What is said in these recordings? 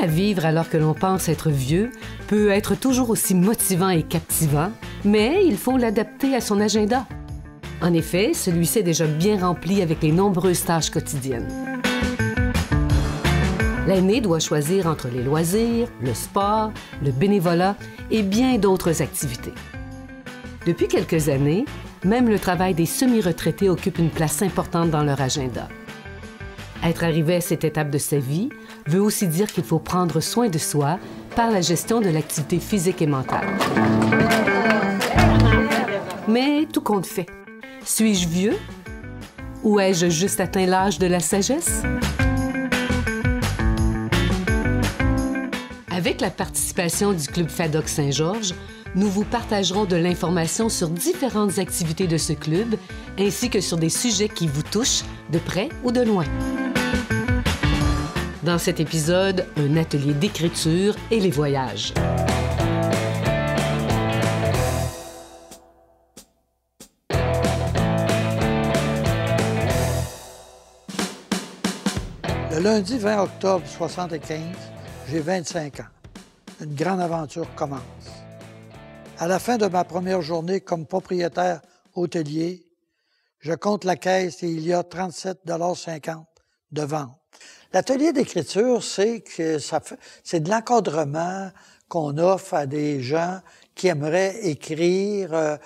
à vivre alors que l'on pense être vieux peut être toujours aussi motivant et captivant, mais il faut l'adapter à son agenda. En effet, celui-ci est déjà bien rempli avec les nombreuses tâches quotidiennes. L'aîné doit choisir entre les loisirs, le sport, le bénévolat et bien d'autres activités. Depuis quelques années, même le travail des semi-retraités occupe une place importante dans leur agenda. Être arrivé à cette étape de sa vie veut aussi dire qu'il faut prendre soin de soi par la gestion de l'activité physique et mentale. Mais tout compte fait. Suis-je vieux? Ou ai-je juste atteint l'âge de la sagesse? Avec la participation du Club FADOC Saint-Georges, nous vous partagerons de l'information sur différentes activités de ce club, ainsi que sur des sujets qui vous touchent de près ou de loin. Dans cet épisode, un atelier d'écriture et les voyages. Le lundi 20 octobre 1975, j'ai 25 ans. Une grande aventure commence. À la fin de ma première journée comme propriétaire hôtelier, je compte la caisse et il y a 37,50 $ de vente. L'atelier d'écriture, c'est de l'encadrement qu'on offre à des gens qui aimeraient écrire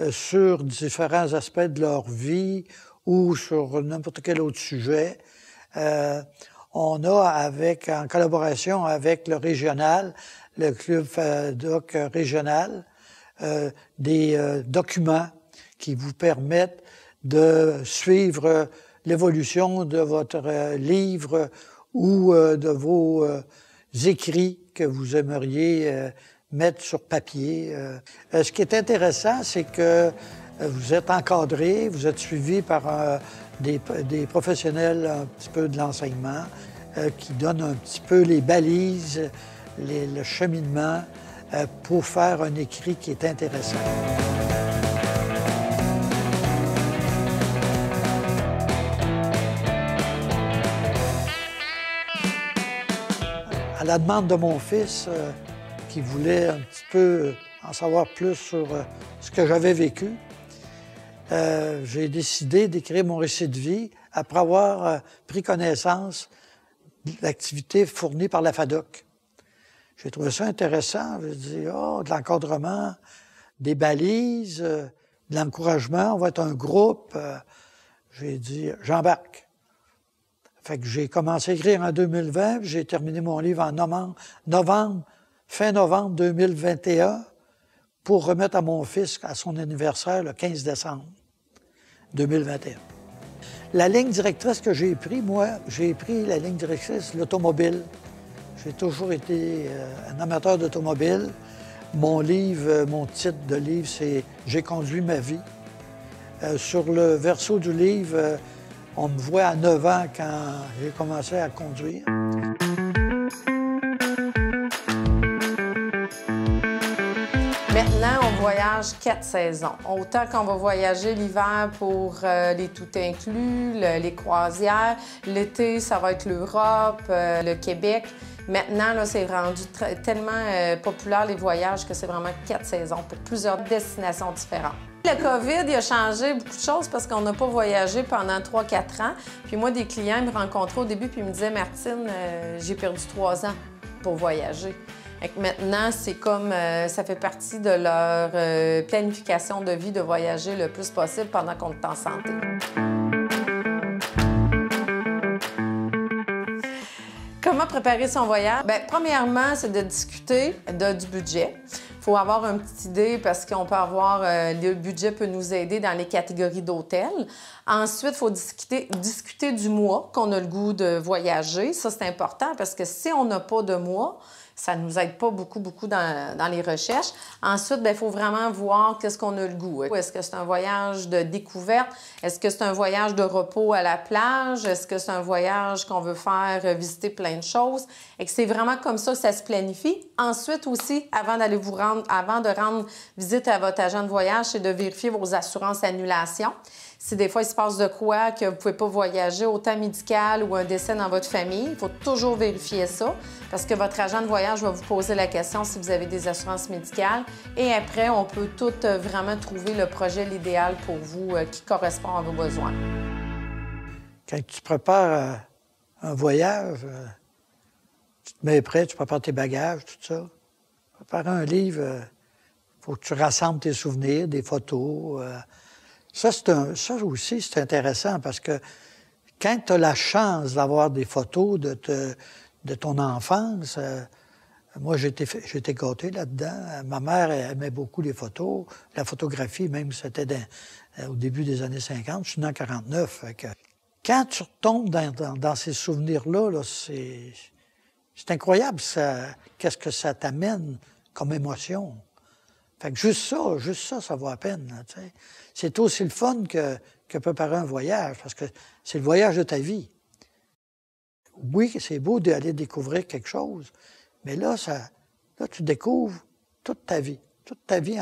sur différents aspects de leur vie ou sur n'importe quel autre sujet. On a, en collaboration avec le régional, le Club FADOC régional, des documents qui vous permettent de suivre l'évolution de votre livre ou de vos écrits que vous aimeriez mettre sur papier. Ce qui est intéressant, c'est que vous êtes encadré, vous êtes suivi par des professionnels un petit peu de l'enseignement qui donnent un petit peu les balises, le cheminement pour faire un écrit qui est intéressant. À la demande de mon fils, qui voulait un petit peu en savoir plus sur ce que j'avais vécu, j'ai décidé d'écrire mon récit de vie après avoir pris connaissance de l'activité fournie par la FADOC. J'ai trouvé ça intéressant. J'ai dit, de l'encadrement, des balises, de l'encouragement, on va être un groupe. J'ai dit, j'embarque. Fait que j'ai commencé à écrire en 2020, puis j'ai terminé mon livre en fin novembre 2021, pour remettre à mon fils à son anniversaire le 15 décembre 2021. La ligne directrice que j'ai prise, j'ai pris la ligne directrice l'automobile. J'ai toujours été un amateur d'automobile. Mon titre de livre, c'est « J'ai conduit ma vie ». Sur le verso du livre, on me voit à 9 ans quand j'ai commencé à conduire. Maintenant, on voyage 4 saisons. Autant qu'on va voyager l'hiver pour les tout inclus, les croisières. L'été, ça va être l'Europe, le Québec. Maintenant, là, c'est rendu tellement populaire, les voyages, que c'est vraiment 4 saisons pour plusieurs destinations différentes. Le COVID, il a changé beaucoup de choses parce qu'on n'a pas voyagé pendant 3-4 ans. Puis moi, des clients me rencontraient au début puis ils me disaient « Martine, j'ai perdu 3 ans pour voyager ». Maintenant, c'est comme ça fait partie de leur planification de vie de voyager le plus possible pendant qu'on est en santé. Comment préparer son voyage? Bien, premièrement, c'est de discuter du budget. Il faut avoir une petite idée parce qu'on peut avoir... le budget peut nous aider dans les catégories d'hôtels. Ensuite, il faut discuter du mois qu'on a le goût de voyager. Ça, c'est important parce que si on n'a pas de mois, ça ne nous aide pas beaucoup dans les recherches. Ensuite, il faut vraiment voir qu'est-ce qu'on a le goût. Est-ce que c'est un voyage de découverte? Est-ce que c'est un voyage de repos à la plage? Est-ce que c'est un voyage qu'on veut faire visiter plein de choses? Et que c'est vraiment comme ça que ça se planifie. Ensuite aussi, avant de rendre visite à votre agent de voyage, c'est de vérifier vos assurances annulation. Si des fois, il se passe de quoi, que vous ne pouvez pas voyager, autant médical ou un décès dans votre famille, il faut toujours vérifier ça parce que votre agent de voyage va vous poser la question si vous avez des assurances médicales. Et après, on peut tout vraiment trouver le projet l'idéal pour vous qui correspond à vos besoins. Quand tu prépares un voyage, tu te mets prêt, tu prépares tes bagages, tout ça. Préparer un livre, il faut que tu rassembles tes souvenirs, des photos. Ça aussi, c'est intéressant parce que quand tu as la chance d'avoir des photos de ton enfance, moi, j'ai été gâté là-dedans. Ma mère aimait beaucoup les photos, la photographie, même c'était au début des années 50. Je suis né en 49. Fait que, quand tu retombes dans ces souvenirs-là, là, c'est incroyable, qu'est-ce que ça t'amène comme émotion. Fait que juste ça, ça vaut la peine. Là, c'est aussi le fun que préparer un voyage, parce que c'est le voyage de ta vie. Oui, c'est beau d'aller découvrir quelque chose, mais là, tu découvres toute ta vie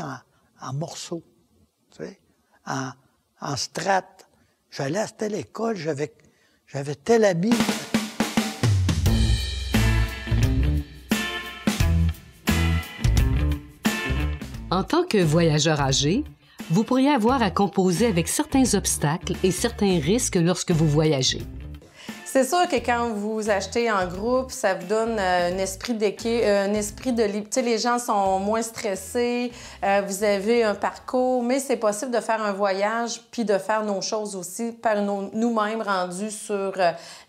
en morceaux, tu sais, en strates. J'allais à telle école, j'avais tel ami. En tant que voyageur âgé, vous pourriez avoir à composer avec certains obstacles et certains risques lorsque vous voyagez. C'est sûr que quand vous achetez en groupe, ça vous donne un esprit d'équipe, un esprit de libre. Tu sais, les gens sont moins stressés, vous avez un parcours, mais c'est possible de faire un voyage puis de faire nos choses aussi par nous-mêmes rendus sur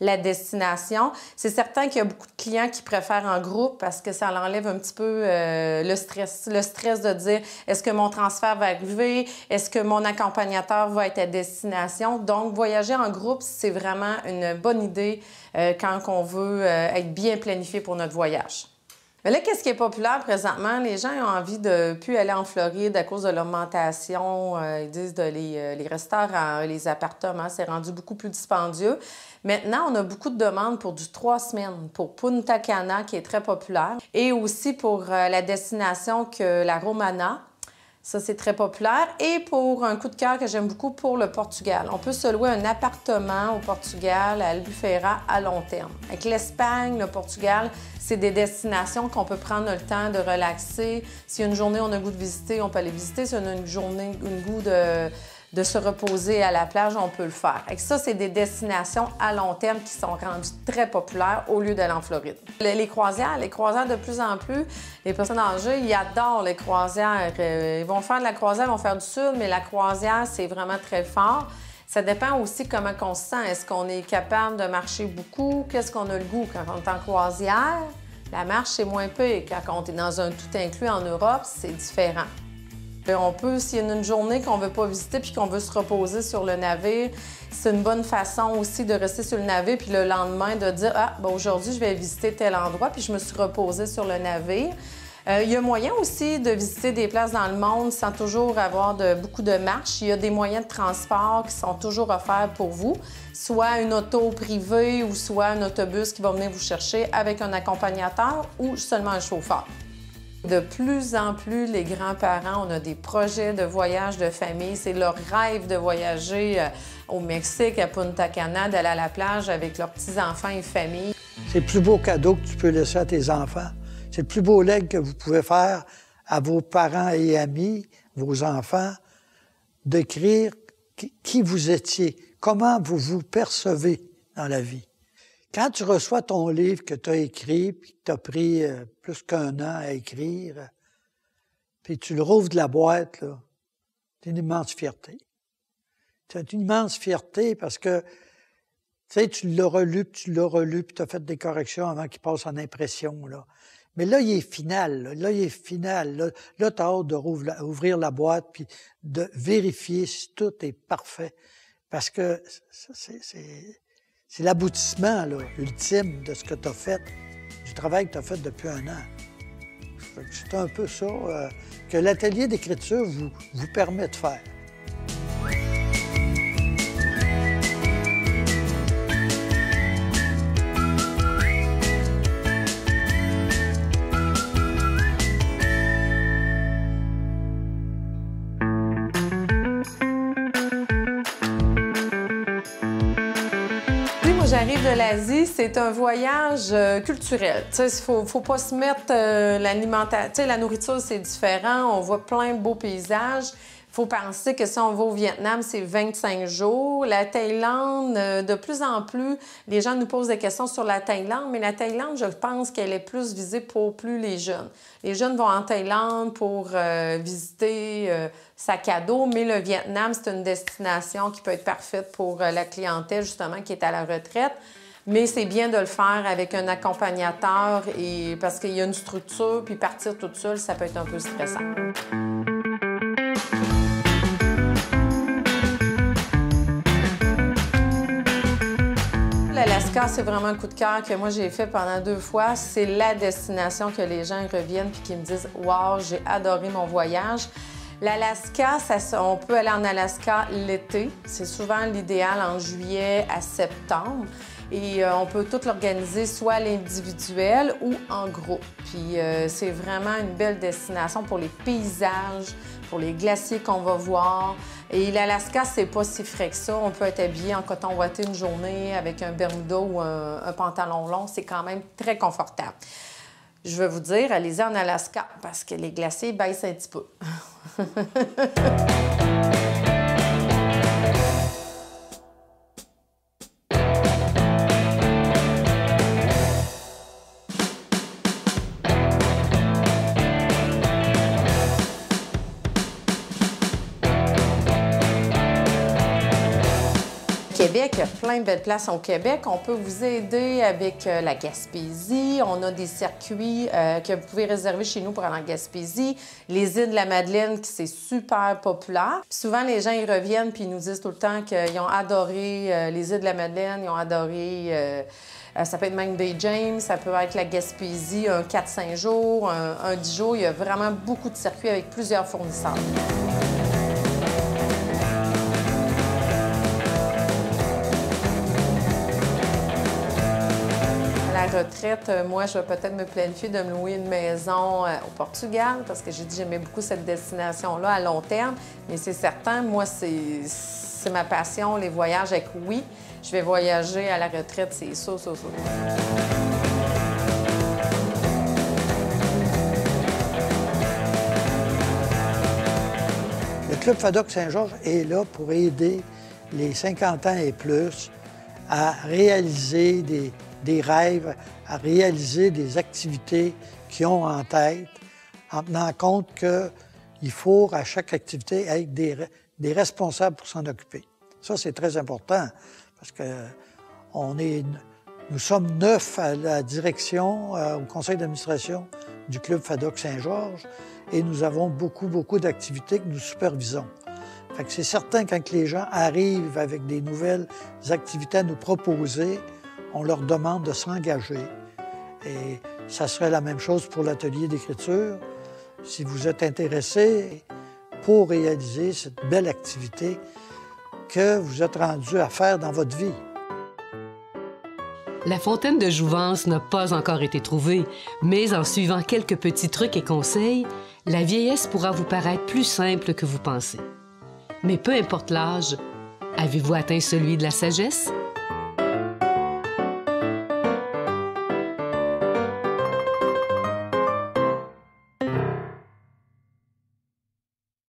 la destination. C'est certain qu'il y a beaucoup de clients qui préfèrent en groupe parce que ça enlève un petit peu le stress de dire est-ce que mon transfert va arriver, est-ce que mon accompagnateur va être à destination. Donc, voyager en groupe, c'est vraiment une bonne idée quand on veut être bien planifié pour notre voyage. Mais là, qu'est-ce qui est populaire présentement? Les gens ont envie de ne plus aller en Floride à cause de l'augmentation. Ils disent les restaurants, les appartements, c'est rendu beaucoup plus dispendieux. Maintenant, on a beaucoup de demandes pour du 3 semaines, pour Punta Cana, qui est très populaire, et aussi pour la destination que la Romana. Ça, c'est très populaire. Et pour un coup de cœur que j'aime beaucoup, pour le Portugal. On peut se louer un appartement au Portugal, à Albufeira, à long terme. Avec l'Espagne, le Portugal, c'est des destinations qu'on peut prendre le temps de relaxer. S'il y a une journée on a le goût de visiter, on peut aller visiter. S'il y a une journée, le goût de se reposer à la plage, on peut le faire. Et ça, c'est des destinations à long terme qui sont rendues très populaires au lieu d'aller en Floride. Les croisières de plus en plus, les personnes âgées, ils adorent les croisières. Ils vont faire de la croisière, ils vont faire du sud, mais la croisière, c'est vraiment très fort. Ça dépend aussi comment on se sent. Est-ce qu'on est capable de marcher beaucoup? Qu'est-ce qu'on a le goût quand on est en croisière? La marche, c'est moins pire. Quand on est dans un tout inclus en Europe, c'est différent. On peut, s'il y a une journée qu'on ne veut pas visiter puis qu'on veut se reposer sur le navire, c'est une bonne façon aussi de rester sur le navire puis le lendemain de dire « Ah, ben aujourd'hui, je vais visiter tel endroit puis je me suis reposée sur le navire ». Il y a moyen aussi de visiter des places dans le monde sans toujours avoir beaucoup de marches. Il y a des moyens de transport qui sont toujours offerts pour vous, soit une auto privée ou soit un autobus qui va venir vous chercher avec un accompagnateur ou seulement un chauffeur. De plus en plus, les grands-parents, on a des projets de voyage de famille. C'est leur rêve de voyager au Mexique, à Punta Cana, d'aller à la plage avec leurs petits-enfants et famille. C'est le plus beau cadeau que tu peux laisser à tes enfants. C'est le plus beau legs que vous pouvez faire à vos parents et amis, vos enfants, d'écrire qui vous étiez, comment vous vous percevez dans la vie. Quand tu reçois ton livre que tu as écrit, puis que tu as pris plus qu'1 an à écrire, puis tu le rouvres de la boîte, là, c'est une immense fierté. C'est une immense fierté parce que, tu sais, tu l'as relu, puis tu as fait des corrections avant qu'il passe en impression, là. Mais là, il est final, là. Là, il est final. Là, tu as hâte d'ouvrir la boîte, puis de vérifier si tout est parfait. Parce que ça, c'est l'aboutissement là, ultime de ce que tu as fait, du travail que tu as fait depuis 1 an. C'est un peu ça que l'atelier d'écriture vous permet de faire. j'arrive de l'Asie, c'est un voyage culturel. Tu sais, faut pas se mettre l'alimentation. Tu sais, la nourriture, c'est différent. On voit plein de beaux paysages. Il faut penser que si on va au Vietnam, c'est 25 jours. La Thaïlande, de plus en plus, les gens nous posent des questions sur la Thaïlande, mais la Thaïlande, je pense qu'elle est plus visée pour plus les jeunes. Les jeunes vont en Thaïlande pour visiter sac à dos, mais le Vietnam, c'est une destination qui peut être parfaite pour la clientèle, justement, qui est à la retraite. Mais c'est bien de le faire avec un accompagnateur et parce qu'il y a une structure, puis partir toute seule, ça peut être un peu stressant. L'Alaska, c'est vraiment un coup de cœur que moi j'ai fait pendant 2 fois. C'est la destination que les gens reviennent puis qui me disent « Wow, j'ai adoré mon voyage ». L'Alaska, on peut aller en Alaska l'été. C'est souvent l'idéal en juillet à septembre. Et on peut tout l'organiser soit à l'individuel ou en groupe. Puis c'est vraiment une belle destination pour les paysages, pour les glaciers qu'on va voir. Et l'Alaska, c'est pas si frais que ça. On peut être habillé en coton ouaté une journée avec un bermuda ou un pantalon long. C'est quand même très confortable. Je veux vous dire, allez-y en Alaska parce que les glaciers baissent un petit peu. Québec, il y a plein de belles places au Québec. On peut vous aider avec la Gaspésie. On a des circuits que vous pouvez réserver chez nous pour aller en Gaspésie. Les îles de la Madeleine, qui c'est super populaire. Puis souvent, les gens, ils reviennent puis ils nous disent tout le temps qu'ils ont adoré les îles de la Madeleine, ils ont adoré... ça peut être même Bay James, ça peut être la Gaspésie, un 4-5 jours, un 10 jours. Il y a vraiment beaucoup de circuits avec plusieurs fournisseurs. Retraite, moi, je vais peut-être me planifier de me louer une maison au Portugal parce que j'ai dit que j'aimais beaucoup cette destination-là à long terme. Mais c'est certain, moi, c'est ma passion, les voyages avec oui. Je vais voyager à la retraite, c'est ça. Le Club FADOC Saint-Georges est là pour aider les 50 ans et plus à réaliser des rêves, à réaliser des activités qu'ils ont en tête, en tenant compte qu'il faut à chaque activité être des responsables pour s'en occuper. Ça, c'est très important parce que nous sommes 9 à la direction, au conseil d'administration du Club FADOC Saint-Georges et nous avons beaucoup d'activités que nous supervisons. Fait que c'est certain quand les gens arrivent avec des nouvelles activités à nous proposer, on leur demande de s'engager. Et ça serait la même chose pour l'atelier d'écriture. Si vous êtes intéressé pour réaliser cette belle activité que vous êtes rendu à faire dans votre vie. La fontaine de jouvence n'a pas encore été trouvée, mais en suivant quelques petits trucs et conseils, la vieillesse pourra vous paraître plus simple que vous pensez. Mais peu importe l'âge, avez-vous atteint celui de la sagesse?